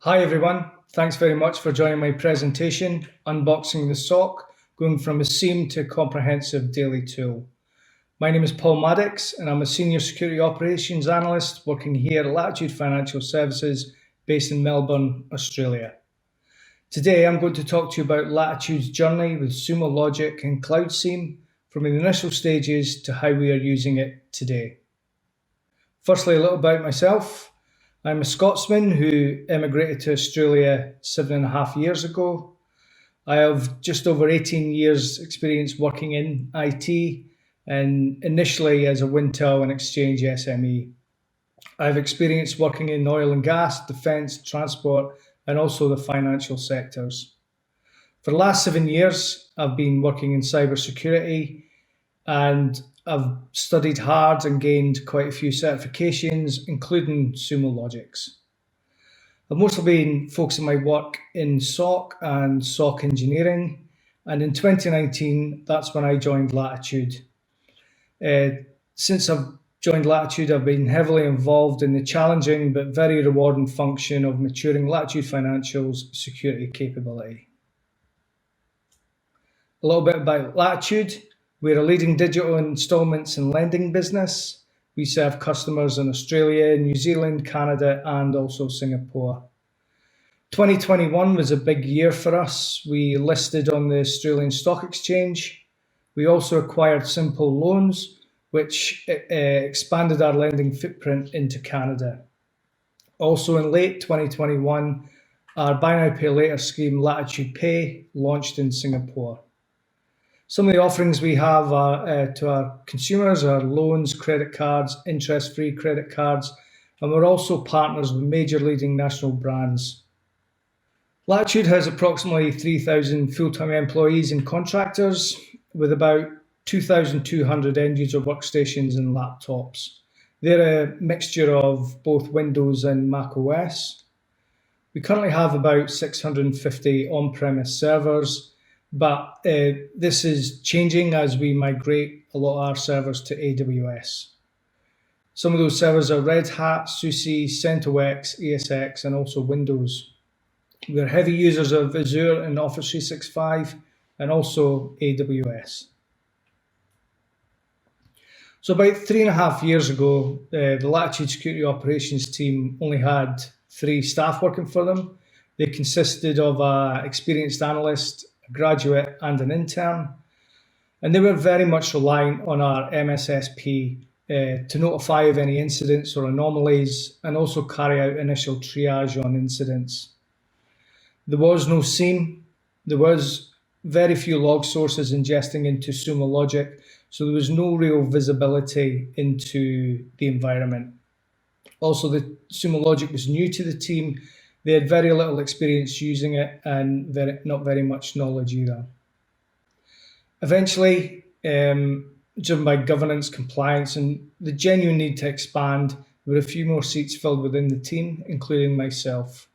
Hi everyone, thanks very much for joining my presentation, Unboxing the SOC, going from a SIEM to a comprehensive daily tool. My name is Paul Maddox and I'm a Senior Security Operations Analyst working here at Latitude Financial Services based in Melbourne, Australia. Today I'm going to talk to you about Latitude's journey with Sumo Logic and Cloud SIEM from the initial stages to how we are using it today. Firstly, a little about myself. I'm a Scotsman who emigrated to Australia 7.5 years ago. I have just over 18 years experience working in IT and initially as a Wintel and Exchange SME. I've experience working in oil and gas, defence, transport and also the financial sectors. For the last 7 years, I've been working in cybersecurity and I've studied hard and gained quite a few certifications, including Sumo Logics. I've mostly been focusing my work in SOC and SOC engineering, and in 2019, that's when I joined Latitude. Since I've joined Latitude, I've been heavily involved in the challenging but very rewarding function of maturing Latitude Financial's security capability. A little bit about Latitude. We're a leading digital installments and lending business. We serve customers in Australia, New Zealand, Canada, and also Singapore. 2021 was a big year for us. We listed on the Australian Stock Exchange. We also acquired Simple Loans, which expanded our lending footprint into Canada. Also in late 2021, our buy now pay later scheme Latitude Pay launched in Singapore. Some of the offerings we have to our consumers are loans, credit cards, interest-free credit cards, and we're also partners with major leading national brands. Latitude has approximately 3,000 full-time employees and contractors with about 2,200 end-user workstations and laptops. They're a mixture of both Windows and Mac OS. We currently have about 650 on-premise servers, but this is changing as we migrate a lot of our servers to AWS. Some of those servers are Red Hat, SUSE, CentOS, ESX, and also Windows. We're heavy users of Azure and Office 365 and also AWS. So about 3.5 years ago, the Latitude Security Operations team only had 3 staff working for them. They consisted of an experienced analyst, a graduate and an intern. And they were very much reliant on our MSSP to notify of any incidents or anomalies and also carry out initial triage on incidents. There was no SIEM. There was very few log sources ingesting into Sumo Logic, so there was no real visibility into the environment. Also, the Sumo Logic was new to the team. They had very little experience using it and not very much knowledge either. Eventually, driven by governance, compliance, and the genuine need to expand, there were a few more seats filled within the team, including myself.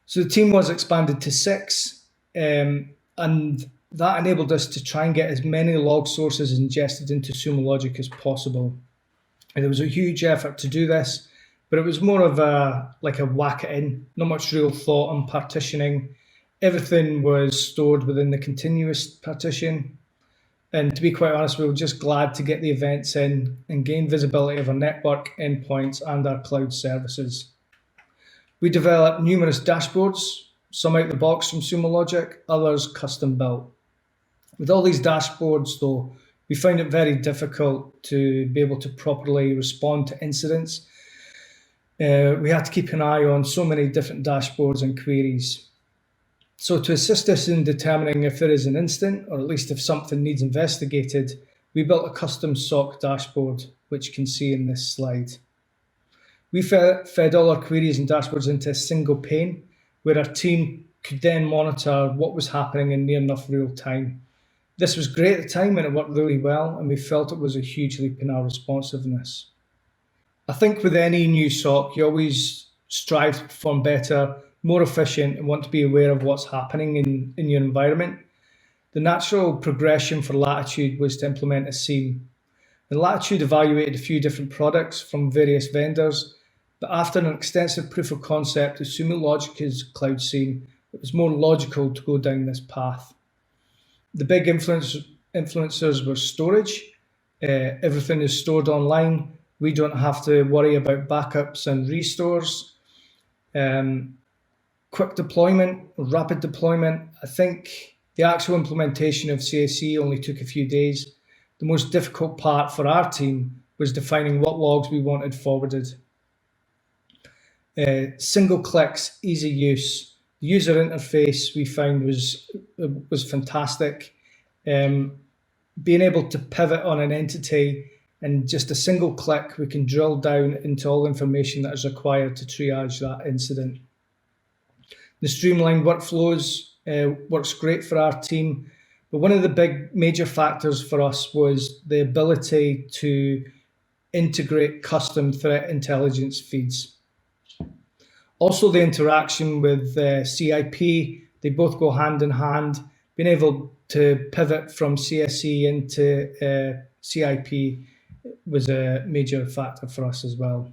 So the team was expanded to 6, and that enabled us to try and get as many log sources ingested into Sumo Logic as possible. And there was a huge effort to do this, but it was more of a whack it in, not much real thought on partitioning. Everything was stored within the continuous partition. And to be quite honest, we were just glad to get the events in and gain visibility of our network, endpoints, and our cloud services. We developed numerous dashboards, some out the box from Sumo Logic, others custom built. With all these dashboards though, we found it very difficult to be able to properly respond to incidents. We had to keep an eye on so many different dashboards and queries. So to assist us in determining if there is an incident, or at least if something needs investigated, we built a custom SOC dashboard, which you can see in this slide. We fed all our queries and dashboards into a single pane, where our team could then monitor what was happening in near enough real time. This was great at the time and it worked really well, and we felt it was a huge leap in our responsiveness. I think with any new SOC, you always strive to perform better, more efficient, and want to be aware of what's happening in your environment. The natural progression for Latitude was to implement a SIEM. And Latitude evaluated a few different products from various vendors, But after an extensive proof of concept of Sumo Logic's Cloud SIEM, it was more logical to go down this path. The big influencers were storage. Everything is stored online. We don't have to worry about backups and restores. Quick deployment, rapid deployment. I think the actual implementation of CSE only took a few days. The most difficult part for our team was defining what logs we wanted forwarded. Single clicks, easy use. The user interface we found was fantastic. Being able to pivot on an entity and just a single click, we can drill down into all information that is required to triage that incident. The streamlined workflows works great for our team, but one of the big major factors for us was the ability to integrate custom threat intelligence feeds. Also, the interaction with CIP, they both go hand in hand. Being able to pivot from CSE into CIP was a major factor for us as well.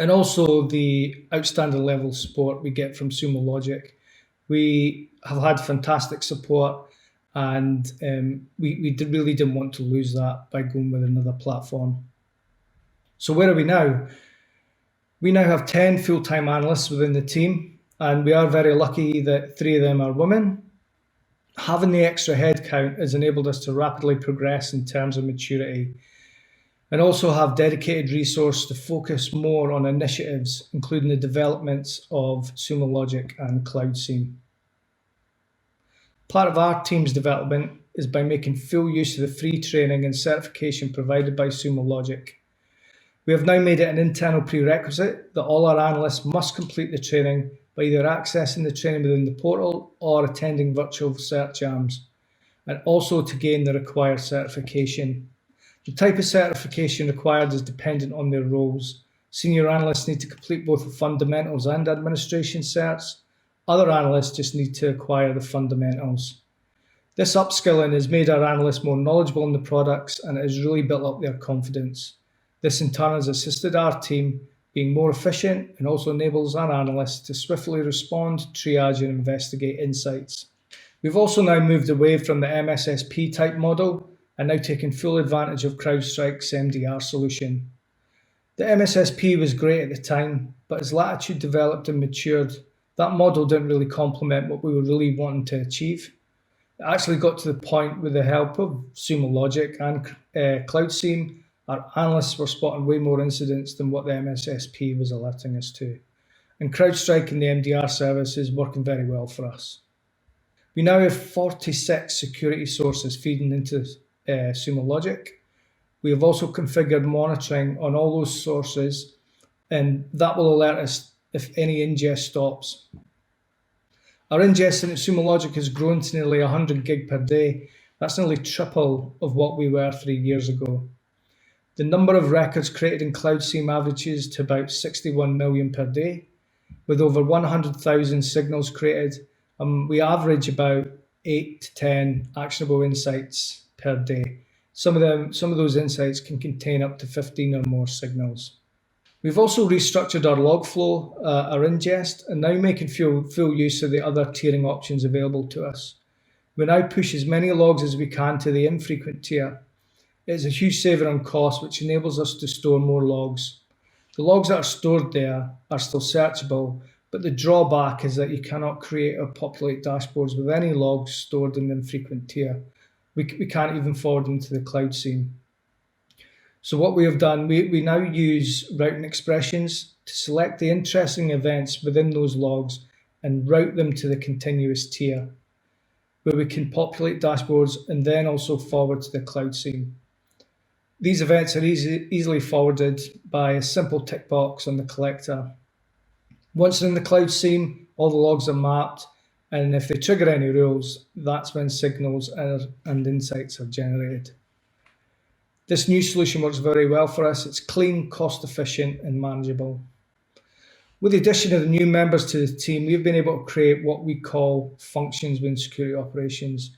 And also the outstanding level of support we get from Sumo Logic. We have had fantastic support, and we really didn't want to lose that by going with another platform. So where are we now? We now have 10 full-time analysts within the team, and we are very lucky that 3 of them are women. Having the extra headcount has enabled us to rapidly progress in terms of maturity, and also have dedicated resource to focus more on initiatives, including the developments of Sumo Logic and Cloud SIEM. Part of our team's development is by making full use of the free training and certification provided by Sumo Logic. We have now made it an internal prerequisite that all our analysts must complete the training by either accessing the training within the portal or attending virtual cert jams, and also to gain the required certification. The type of certification required is dependent on their roles. Senior analysts need to complete both the fundamentals and administration certs. Other analysts just need to acquire the fundamentals. This upskilling has made our analysts more knowledgeable in the products, and it has really built up their confidence. This in turn has assisted our team being more efficient and also enables our analysts to swiftly respond, triage, and investigate insights. We've also now moved away from the MSSP type model and now taking full advantage of CrowdStrike's MDR solution. The MSSP was great at the time, but as Latitude developed and matured, that model didn't really complement what we were really wanting to achieve. It actually got to the point with the help of Sumo Logic and Cloud SIEM, our analysts were spotting way more incidents than what the MSSP was alerting us to. And CrowdStrike and the MDR service is working very well for us. We now have 46 security sources feeding into Sumo Logic. We have also configured monitoring on all those sources, and that will alert us if any ingest stops. Our ingest into Sumo Logic has grown to nearly 100 gig per day. That's nearly triple of what we were 3 years ago. The number of records created in Cloud SIEM averages to about 61 million per day. With over 100,000 signals created, we average about 8 to 10 actionable insights per day. Some of those insights can contain up to 15 or more signals. We've also restructured our log flow, our ingest, and now making full use of the other tiering options available to us. We now push as many logs as we can to the infrequent tier. It's a huge saver on cost, which enables us to store more logs. The logs that are stored there are still searchable, but the drawback is that you cannot create or populate dashboards with any logs stored in the infrequent tier. We can't even forward them to the Cloud SIEM. So what we have done, we now use routing expressions to select the interesting events within those logs and route them to the continuous tier, where we can populate dashboards and then also forward to the Cloud SIEM. These events are easily forwarded by a simple tick box on the collector. Once in the Cloud SIEM, all the logs are mapped, and if they trigger any rules, that's when signals and insights are generated. This new solution works very well for us. It's clean, cost-efficient, and manageable. With the addition of the new members to the team, we've been able to create what we call functions within security operations.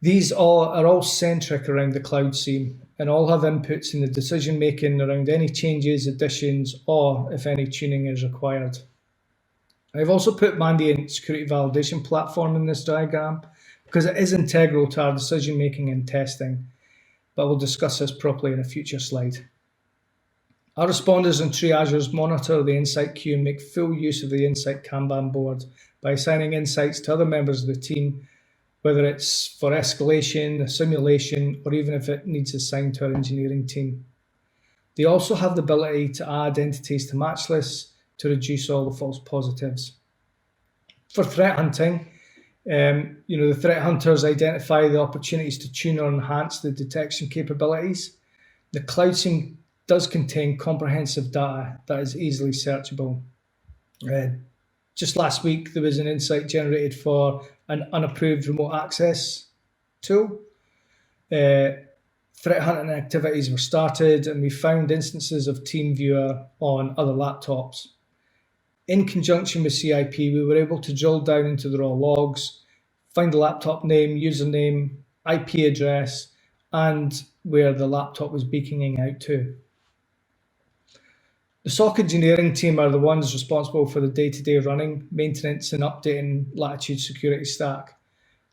These are all centric around the cloud SIEM and all have inputs in the decision making around any changes, additions, or if any tuning is required. I've also put Mundane security validation platform in this diagram because it is integral to our decision making and testing, but we'll discuss this properly in a future slide. Our responders and triagers monitor the insight queue and make full use of the insight Kanban board by assigning insights to other members of the team, whether it's for escalation, a simulation, or even if it needs assigned to our engineering team. They also have the ability to add entities to match lists to reduce all the false positives. For threat hunting, the threat hunters identify the opportunities to tune or enhance the detection capabilities. The cloud SIEM does contain comprehensive data that is easily searchable. Just last week, there was an insight generated for an unapproved remote access tool. Threat hunting activities were started and we found instances of TeamViewer on other laptops. In conjunction with CIP, we were able to drill down into the raw logs, find the laptop name, username, IP address, and where the laptop was beaconing out to. The SOC engineering team are the ones responsible for the day-to-day running, maintenance, and updating Latitude security stack.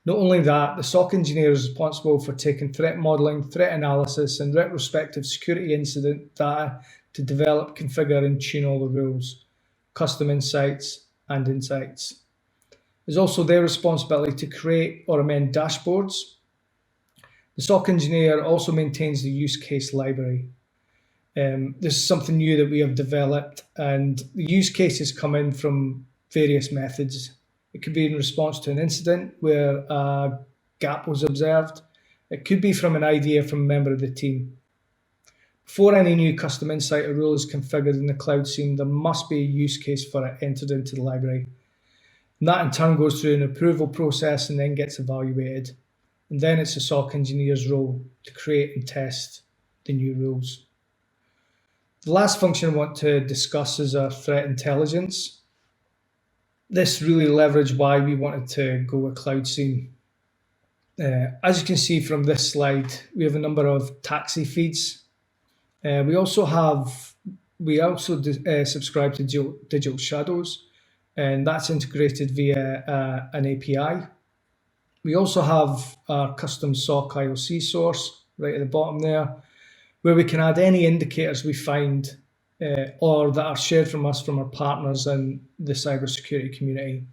Not only that, the SOC engineer is responsible for taking threat modeling, threat analysis, and retrospective security incident data to develop, configure, and tune all the rules, custom insights, and insights. It's also their responsibility to create or amend dashboards. The SOC engineer also maintains the use case library. This is something new that we have developed, and the use cases come in from various methods. It could be in response to an incident where a gap was observed. It could be from an idea from a member of the team. Before any new custom insight or rule is configured in the cloud SIEM, there must be a use case for it entered into the library. And that in turn goes through an approval process and then gets evaluated. And then it's the SOC engineer's role to create and test the new rules. The last function I want to discuss is our threat intelligence. This really leveraged why we wanted to go with cloud SIEM. As you can see from this slide, we have a number of taxi feeds. We also subscribe to digital shadows, and that's integrated via an API. We also have our custom SOC IOC source right at the bottom there, where we can add any indicators we find or that are shared from us from our partners in the cybersecurity community.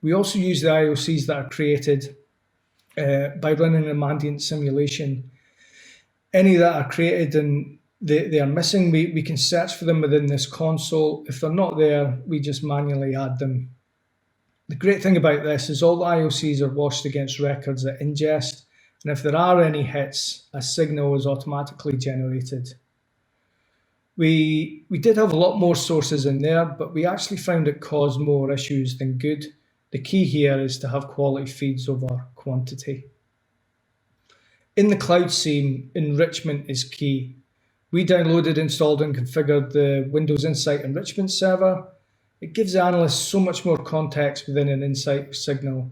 We also use the IOCs that are created by running a Mundane simulation. Any that are created and they are missing, we can search for them within this console. If they're not there, we just manually add them. The great thing about this is all the IOCs are washed against records at ingest, and if there are any hits, a signal is automatically generated. We did have a lot more sources in there, but we actually found it caused more issues than good. The key here is to have quality feeds over quantity. In the cloud SIEM, enrichment is key. We downloaded, installed, and configured the Windows Insight Enrichment server. It gives the analyst so much more context within an insight signal.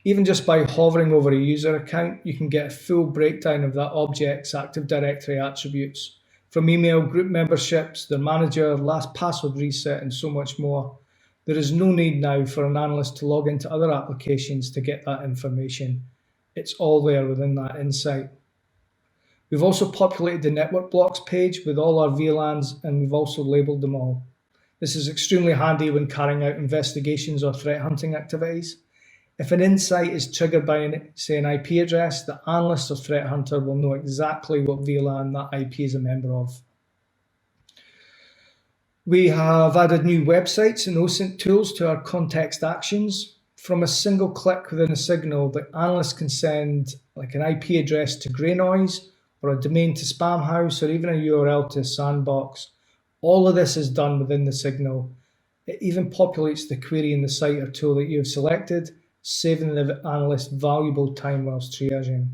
Even just by hovering over a user account, you can get a full breakdown of that object's Active Directory attributes, from email, group memberships, their manager, last password reset, and so much more. There is no need now for an analyst to log into other applications to get that information. It's all there within that insight. We've also populated the network blocks page with all our VLANs, and we've also labeled them all. This is extremely handy when carrying out investigations or threat hunting activities. If an insight is triggered by, say, an IP address, the analyst or threat hunter will know exactly what VLAN that IP is a member of. We have added new websites and OSINT tools to our context actions. From a single click within a signal, the analyst can send like an IP address to Grey Noise, or a domain to Spamhaus, or even a URL to Sandbox. All of this is done within the signal. It even populates the query in the site or tool that you have selected, saving the analyst valuable time whilst triaging.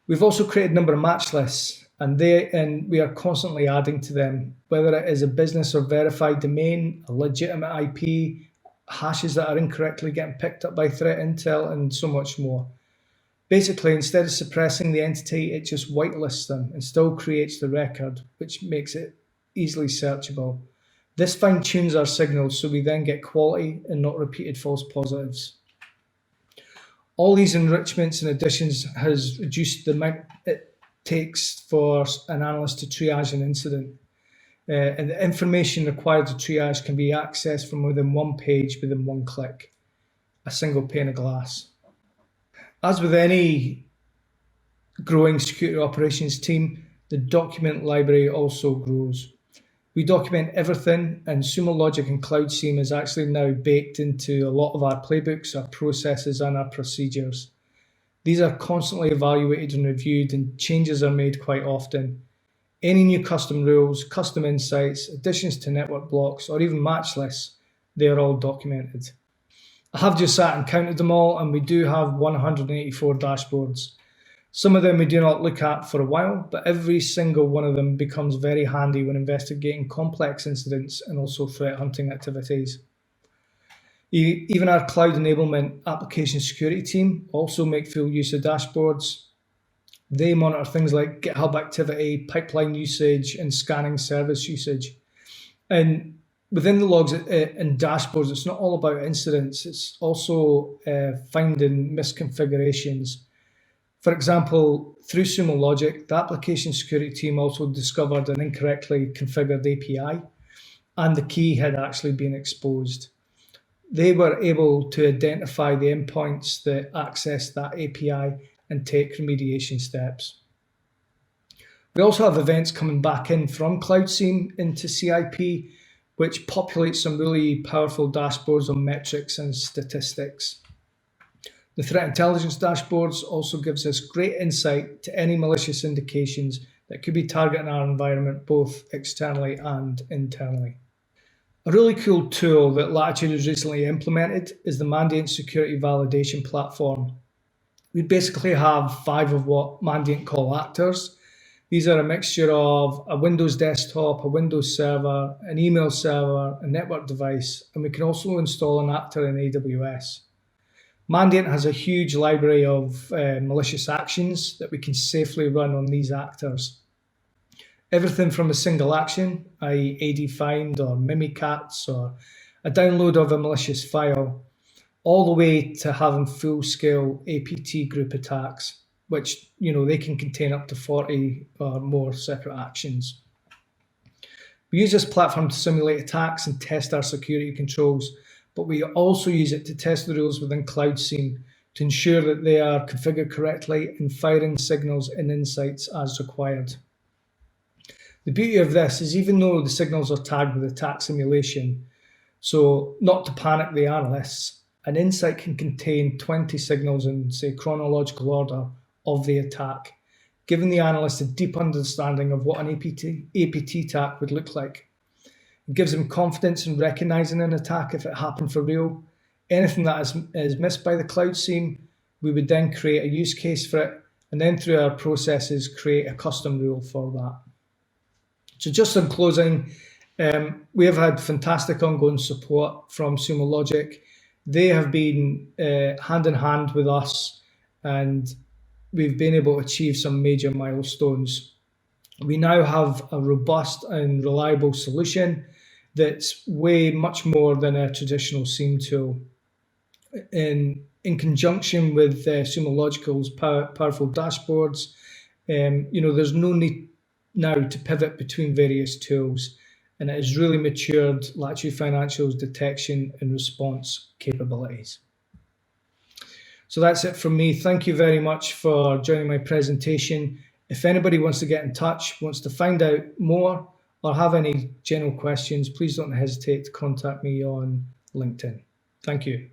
We've also created a number of match lists, and we are constantly adding to them, whether it is a business or verified domain, a legitimate IP, hashes that are incorrectly getting picked up by threat intel, and so much more. Basically, instead of suppressing the entity, it just whitelists them and still creates the record, which makes it easily searchable. This fine-tunes our signals so we then get quality and not repeated false positives. All these enrichments and additions has reduced the amount it takes for an analyst to triage an incident. And the information required to triage can be accessed from within one page within one click, a single pane of glass. As with any growing security operations team, the document library also grows. We document everything, and Sumo Logic and Cloud SIEM is actually now baked into a lot of our playbooks, our processes, and our procedures. These are constantly evaluated and reviewed, and changes are made quite often. Any new custom rules, custom insights, additions to network blocks, or even match lists, they are all documented. I have just sat and counted them all, and we do have 184 dashboards. Some of them we do not look at for a while, but every single one of them becomes very handy when investigating complex incidents and also threat hunting activities. Even our cloud enablement application security team also make full use of dashboards. They monitor things like GitHub activity, pipeline usage, and scanning service usage. And within the logs and dashboards, it's not all about incidents, it's also finding misconfigurations. For example, through Sumo Logic, the application security team also discovered an incorrectly configured API, and the key had actually been exposed. They were able to identify the endpoints that access that API and take remediation steps. We also have events coming back in from Cloud SIEM into CIP, which populates some really powerful dashboards on metrics and statistics. The threat intelligence dashboards also gives us great insight to any malicious indications that could be targeting our environment both externally and internally. A really cool tool that Latitude has recently implemented is the Mundane security validation platform. We basically have 5 of what Mundane call actors. These are a mixture of a Windows desktop, a Windows server, an email server, a network device, and we can also install an actor in AWS. Mundane has a huge library of malicious actions that we can safely run on these actors. Everything from a single action, i.e. AD find or mimikatz, or a download of a malicious file, all the way to having full-scale APT group attacks, which they can contain up to 40 or more separate actions. We use this platform to simulate attacks and test our security controls, but we also use it to test the rules within Cloud SIEM to ensure that they are configured correctly and firing signals and insights as required. The beauty of this is even though the signals are tagged with attack simulation, so not to panic the analysts, an insight can contain 20 signals in, say, chronological order of the attack, giving the analyst a deep understanding of what an APT attack would look like. It gives them confidence in recognizing an attack if it happened for real. Anything that is missed by the Cloud SIEM, we would then create a use case for it, and then through our processes, create a custom rule for that. So just in closing, we have had fantastic ongoing support from Sumo Logic. They have been hand in hand with us, and we've been able to achieve some major milestones. We now have a robust and reliable solution that's way much more than a traditional SIEM tool. In conjunction with Sumo Logical's powerful dashboards, there's no need now to pivot between various tools, and it has really matured Latitude Financial's detection and response capabilities. So that's it from me. Thank you very much for joining my presentation. If anybody wants to get in touch, wants to find out more, or have any general questions, please don't hesitate to contact me on LinkedIn. Thank you.